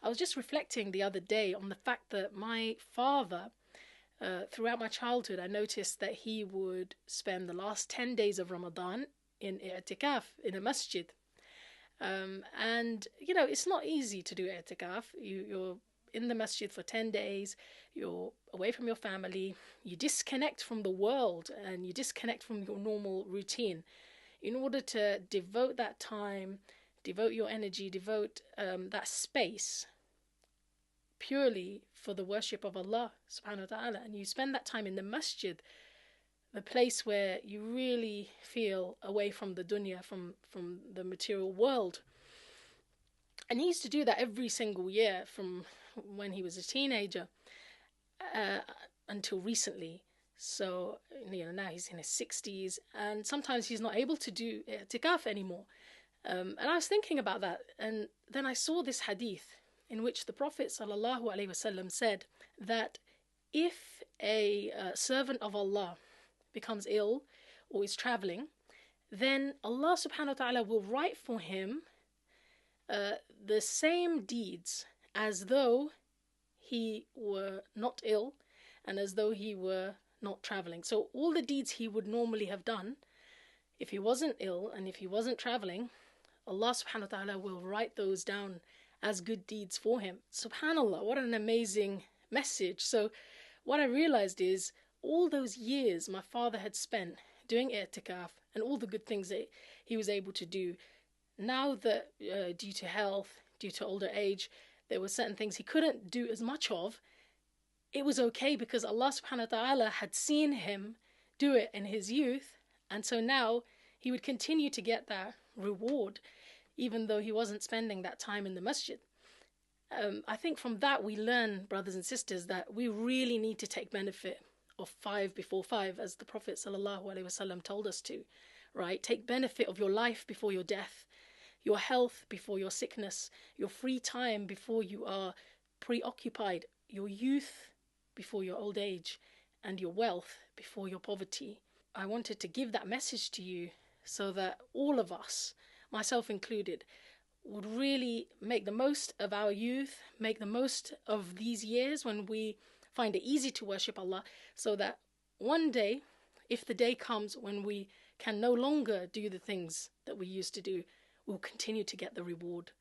I was just reflecting the other day on the fact that my father, throughout my childhood, I noticed that he would spend the last 10 days of Ramadan in i'tikaf in a masjid. And, you know, it's not easy to do i'tikaf. You're in the masjid for 10 days, you're away from your family, you disconnect from the world and you disconnect from your normal routine in order to devote that time, devote your energy, devote that space purely for the worship of Allah subhanahu wa ta'ala. And you spend that time in the masjid, the place where you really feel away from the dunya, from the material world. And he used to do that every single year from when he was a teenager until recently. So, you know, now he's in his 60s and sometimes he's not able to do i'tikaf anymore. And I was thinking about that, and then I saw this hadith in which the Prophet ﷺ said that if a servant of Allah becomes ill or is traveling, then Allah subhanahu wa ta'ala will write for him the same deeds as though he were not ill and as though he were not traveling. So all the deeds he would normally have done if he wasn't ill and if he wasn't traveling, Allah subhanahu wa ta'ala will write those down as good deeds for him. Subhanallah, what an amazing message. So what I realized is all those years my father had spent doing i'tikaf and all the good things that he was able to do, now that due to health, due to older age, there were certain things he couldn't do as much of, it was okay because Allah subhanahu wa ta'ala had seen him do it in his youth, and so now he would continue to get that reward even though he wasn't spending that time in the masjid. I think from that we learn, brothers and sisters, that we really need to take benefit of 5 before 5, as the Prophet ﷺ told us to, right? Take benefit of your life before your death, your health before your sickness, your free time before you are preoccupied, your youth before your old age, and your wealth before your poverty. I wanted to give that message to you so that all of us, myself included, would really make the most of our youth, make the most of these years when we find it easy to worship Allah, so that one day, if the day comes when we can no longer do the things that we used to do, we'll continue to get the reward.